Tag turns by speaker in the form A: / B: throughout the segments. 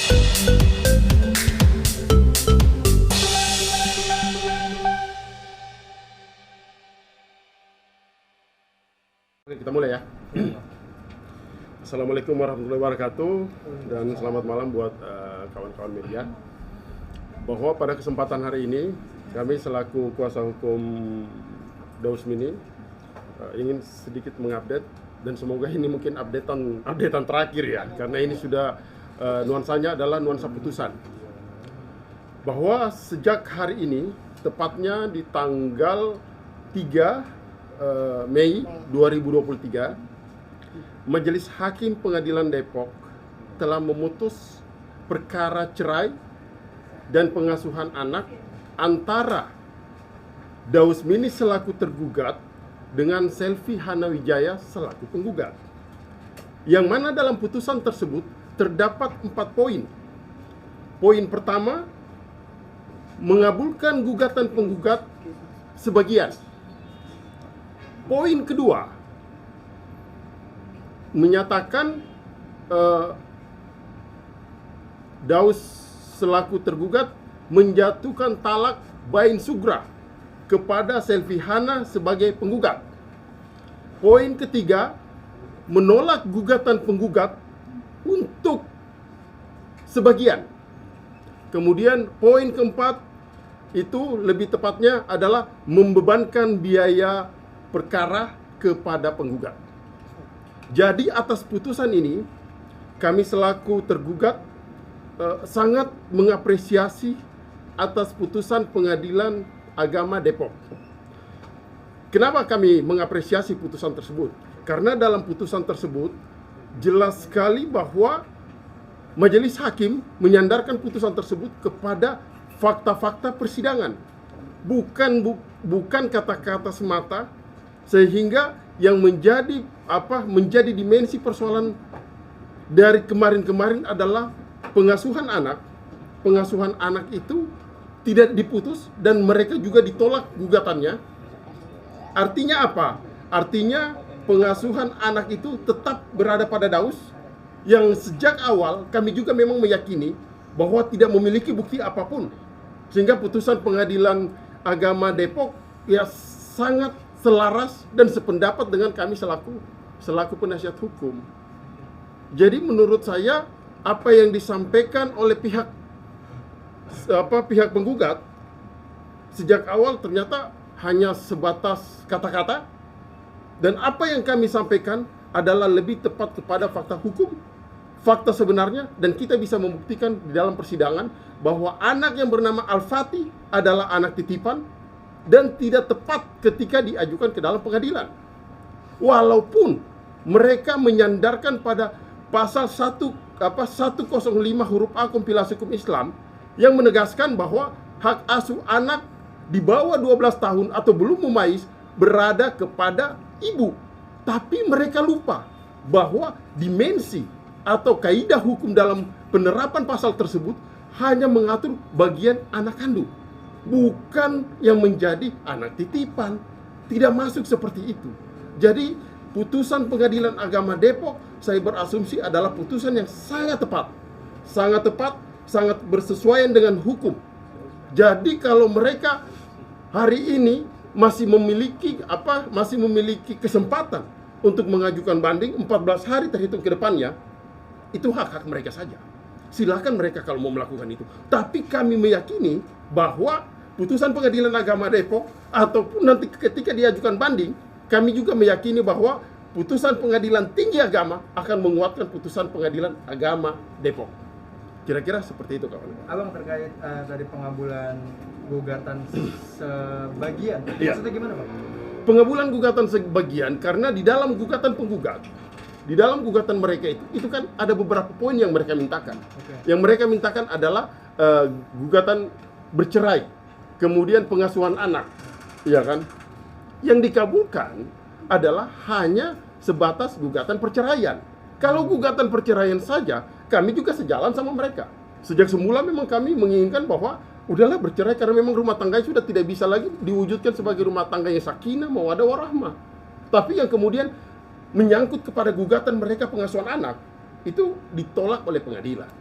A: Kita mulai ya. Assalamualaikum warahmatullahi wabarakatuh dan selamat malam buat kawan-kawan media. Bahwa pada kesempatan hari ini kami selaku kuasa hukum Daus Mini ingin sedikit mengupdate, dan semoga ini mungkin updatean terakhir ya, karena ini sudah nuansanya adalah nuansa putusan. Bahwa sejak hari ini, tepatnya di tanggal 3 Mei 2023, Majelis Hakim Pengadilan Depok telah memutus perkara cerai dan pengasuhan anak antara Daus Mini selaku tergugat dengan Selvi Hanawijaya selaku penggugat. Yang mana dalam putusan tersebut terdapat 4 poin. Poin pertama, mengabulkan gugatan penggugat sebagian. Poin kedua, menyatakan Daus selaku tergugat menjatuhkan talak bain sugra kepada Selvi Hana sebagai penggugat. Poin ketiga, menolak gugatan penggugat untuk sebagian. Kemudian poin keempat itu lebih tepatnya adalah membebankan biaya perkara kepada penggugat. Jadi atas putusan ini, kami selaku tergugat sangat mengapresiasi atas putusan Pengadilan Agama Depok. Kenapa kami mengapresiasi putusan tersebut? Karena dalam putusan tersebut jelas sekali bahwa majelis hakim menyandarkan putusan tersebut kepada fakta-fakta persidangan, bukan kata-kata semata, sehingga yang menjadi dimensi persoalan dari kemarin-kemarin adalah pengasuhan anak. Pengasuhan anak itu tidak diputus dan mereka juga ditolak gugatannya. Artinya apa? Artinya pengasuhan anak itu tetap berada pada Daus, yang sejak awal kami juga memang meyakini bahwa tidak memiliki bukti apapun. Sehingga putusan Pengadilan Agama Depok ya sangat selaras dan sependapat dengan kami selaku penasihat hukum. Jadi menurut saya apa yang disampaikan oleh pihak penggugat sejak awal ternyata hanya sebatas kata-kata, dan apa yang kami sampaikan adalah lebih tepat kepada fakta hukum, fakta sebenarnya, dan kita bisa membuktikan di dalam persidangan bahwa anak yang bernama Al-Fatih adalah anak titipan dan tidak tepat ketika diajukan ke dalam pengadilan. Walaupun mereka menyandarkan pada pasal 105 huruf A Kompilasi Hukum Islam yang menegaskan bahwa hak asuh anak di bawah 12 tahun atau belum memayis berada kepada ibu. Tapi mereka lupa bahwa dimensi atau kaidah hukum dalam penerapan pasal tersebut hanya mengatur bagian anak kandung, bukan yang menjadi anak titipan. Tidak masuk seperti itu. Jadi putusan Pengadilan Agama Depok saya berasumsi adalah putusan yang sangat tepat, sangat bersesuaian dengan hukum. Jadi kalau mereka hari ini masih memiliki kesempatan untuk mengajukan banding 14 hari terhitung ke depannya, itu hak-hak mereka saja. Silakan mereka kalau mau melakukan itu. Tapi kami meyakini bahwa putusan Pengadilan Agama Depok ataupun nanti ketika diajukan banding, kami juga meyakini bahwa putusan Pengadilan Tinggi Agama akan menguatkan putusan Pengadilan Agama Depok. Kira-kira seperti itu, kawan.
B: Abang, terkait dari pengabulan gugatan sebagian,
A: Ya.
B: maksudnya gimana, Bang?
A: Pengabulan gugatan sebagian karena di dalam gugatan penggugat, di dalam gugatan mereka itu kan ada beberapa poin yang mereka mintakan.
B: Okay.
A: Yang mereka mintakan adalah gugatan bercerai, kemudian pengasuhan anak, ya kan? Yang dikabulkan adalah hanya sebatas gugatan perceraian. Kalau gugatan perceraian saja, kami juga sejalan sama mereka. Sejak semula memang kami menginginkan bahwa udahlah bercerai karena memang rumah tangga sudah tidak bisa lagi diwujudkan sebagai rumah tangga yang sakinah, mawaddah warahmah. Tapi yang kemudian menyangkut kepada gugatan mereka pengasuhan anak itu ditolak oleh pengadilan.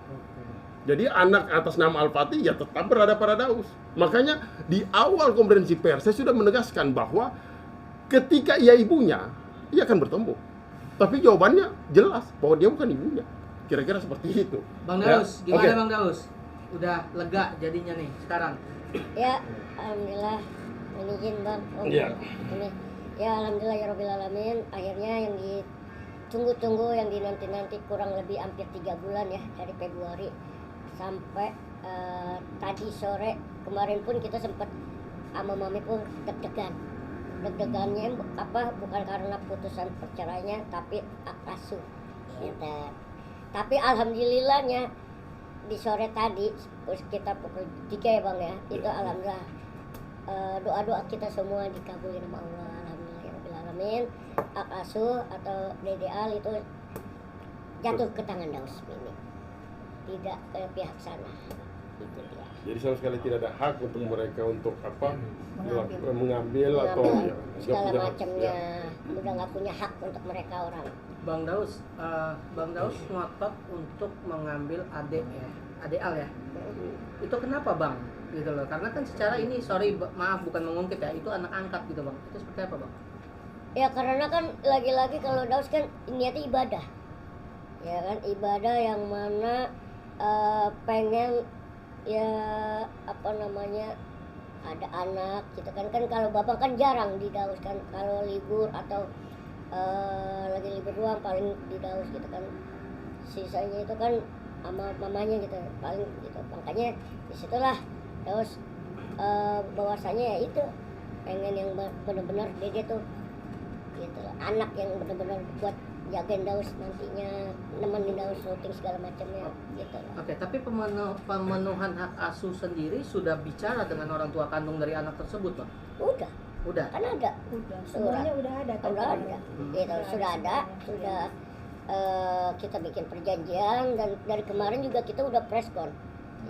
A: Jadi anak atas nama Al-Fatih ya tetap berada pada Daus. Makanya di awal konferensi pers saya sudah menegaskan bahwa ketika ia ibunya, ia akan bertemu. Tapi jawabannya jelas bahwa dia bukan ibunya. Kira-kira seperti itu.
C: Bang
A: Ya,
C: Daus, gimana
A: oke.
C: Bang Daus? Udah lega jadinya nih sekarang?
D: Ya, alhamdulillah. Ini izin bang.
A: Iya.
D: Ini. Ya, alhamdulillah ya Rabbil Alamin. Akhirnya yang ditunggu-tunggu, yang dinanti-nanti kurang lebih hampir 3 bulan ya, dari Februari sampai tadi sore kemarin pun kita sempat sama mami pun deg-degan. Deg-degannya apa? Bukan karena putusan perceraiannya, tapi hak asuh. Gitu. Tapi alhamdulillahnya di sore tadi kita pukul 3 ya bang ya, itu alhamdulillah doa-doa kita semua dikabulin sama Allah, alhamdulillah ya Rabbil Alamin. Hak asuh atau DDA itu jatuh ke tangan Daus Mini, tidak ke pihak sana. Itu dia.
A: Jadi sama sekali tidak ada hak untuk mereka untuk apa? Mengambil atau
D: Mengambil
A: ya, nggak
D: segala
A: punya hak.
D: macamnya,
A: Ya.
D: udah nggak punya hak untuk mereka orang.
C: Bang Daus ngotot untuk mengambil adik ya, adik Al ya. Itu kenapa bang? Gitu loh. Karena kan secara ini, maaf bukan mengungkit ya, itu anak angkat gitu bang. Itu seperti apa bang?
D: Ya karena kan lagi-lagi kalau Daus kan niatnya ibadah, ya kan, ibadah yang mana pengen ya apa namanya ada anak gitu kan. Kalau bapak kan jarang di Daus kan, kalau libur atau lagi libur doang paling di Daus gitu kan, sisanya itu kan sama mamanya gitu paling gitu. Makanya disitulah Daus bahwasanya ya itu pengen yang benar-benar Dede tuh gitu loh, anak yang benar-benar buat jagain Daus nantinya, nemenin Daus syuting segala macamnya gitu loh.
C: Oke, tapi pemenuhan hak asuh sendiri sudah bicara dengan orang tua kandung dari anak tersebut bang?
D: Udah
C: Udah.
D: kan ada
E: Udah, semuanya udah ada kan?
D: udah ada gitu, sudah ada, sudah kita bikin perjanjian, dan dari kemarin juga kita udah preskon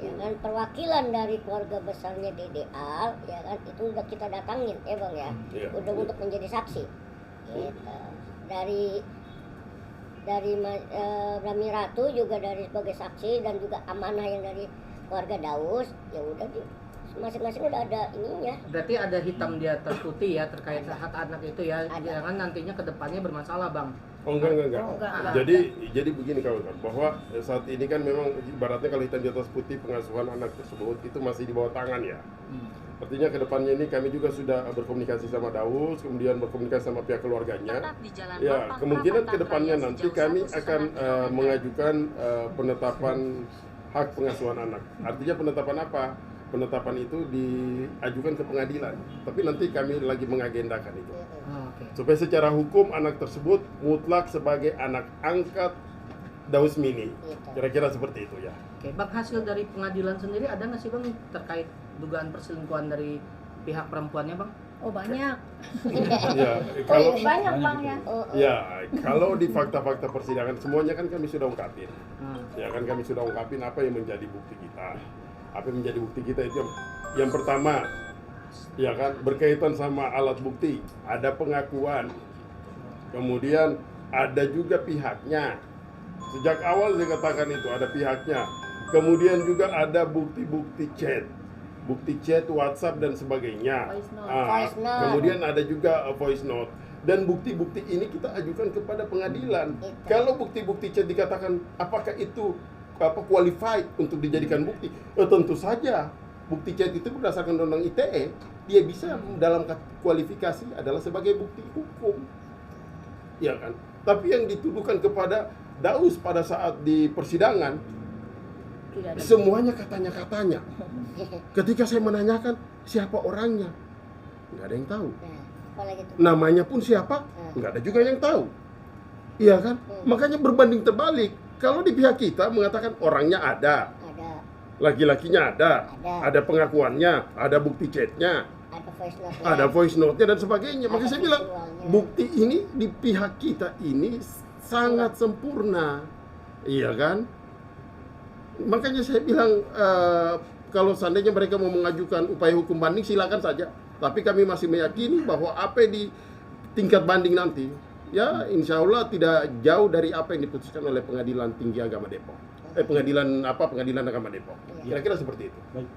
D: ya kan, perwakilan dari keluarga besarnya Dede Al ya kan, itu udah kita datangin ya bang ya,
A: Iya.
D: udah untuk menjadi saksi gitu. Dari Brahmi Ratu juga dari sebagai saksi, dan juga amanah yang dari keluarga Daus, ya udah masing-masing udah ada ininya.
C: Berarti ada hitam di atas putih ya terkait hak anak itu ya.
D: Ada.
C: Jangan nantinya kedepannya bermasalah bang.
A: Oh enggak.
E: Oh, enggak.
A: Jadi begini kawan-kawan, bahwa saat ini kan memang ibaratnya kalau hitam di atas putih pengasuhan anak tersebut itu masih di bawah tangan ya. Artinya kedepannya ini kami juga sudah berkomunikasi sama Daus, kemudian berkomunikasi sama pihak keluarganya. Ya, kemungkinan kedepannya nanti kami akan mengajukan penetapan hak pengasuhan anak. Artinya penetapan apa? Penetapan itu diajukan ke pengadilan. Tapi nanti kami lagi mengagendakan itu.
C: Oh, oke.
A: Supaya secara hukum anak tersebut mutlak sebagai anak angkat Daus Mini.
D: Gitu.
A: Kira-kira seperti itu ya.
C: Oke, bang, hasil dari pengadilan sendiri ada nggak sih bang terkait dugaan perselingkuhan dari pihak perempuannya bang?
E: Oh banyak.
A: Ya,
E: Oh
A: kalau
E: iya, banyak bang ya.
A: ya kalau di fakta-fakta persidangan semuanya kan kami sudah ungkapin.
C: Hmm.
A: Ya kan kami sudah ungkapin apa yang menjadi bukti kita. Apa yang menjadi bukti kita itu yang pertama, ya kan, berkaitan sama alat bukti, ada pengakuan, kemudian ada juga pihaknya. Sejak awal saya katakan itu ada pihaknya. Kemudian juga ada bukti-bukti chat, WhatsApp dan sebagainya.
E: Voice note.
D: Voice note.
A: Kemudian ada juga voice note. Dan bukti-bukti ini kita ajukan kepada pengadilan.
D: Itu.
A: Kalau bukti-bukti chat dikatakan apakah itu qualified untuk dijadikan bukti? Tentu saja. Bukti chat itu berdasarkan undang-undang ITE, dia bisa dalam kualifikasi adalah sebagai bukti hukum. Ya kan? Tapi yang dituduhkan kepada Daus pada saat di persidangan,
E: Tidak ada.
A: semuanya katanya-katanya. Ketika saya menanyakan siapa orangnya, nggak ada yang tahu.
D: Nah, apalagi tuh.
A: Namanya pun siapa, nggak ada juga yang tahu. Iya kan? Makanya berbanding terbalik. Kalau di pihak kita mengatakan orangnya ada,
D: Ada
A: laki-lakinya ada pengakuannya, ada bukti chatnya,
D: voice note.
A: ada voice note-nya dan sebagainya.
D: Ada
A: Makanya saya bilang
D: visualnya.
A: bukti ini di pihak kita ini sangat sempurna, iya kan? Makanya saya bilang kalau seandainya mereka mau mengajukan upaya hukum banding silakan saja. Tapi kami masih meyakini bahwa apa yang di tingkat banding nanti, ya insya Allah tidak jauh dari apa yang diputuskan oleh Pengadilan Tinggi Agama Depok. pengadilan Agama Depok.
D: Iya.
A: Kira-kira seperti itu.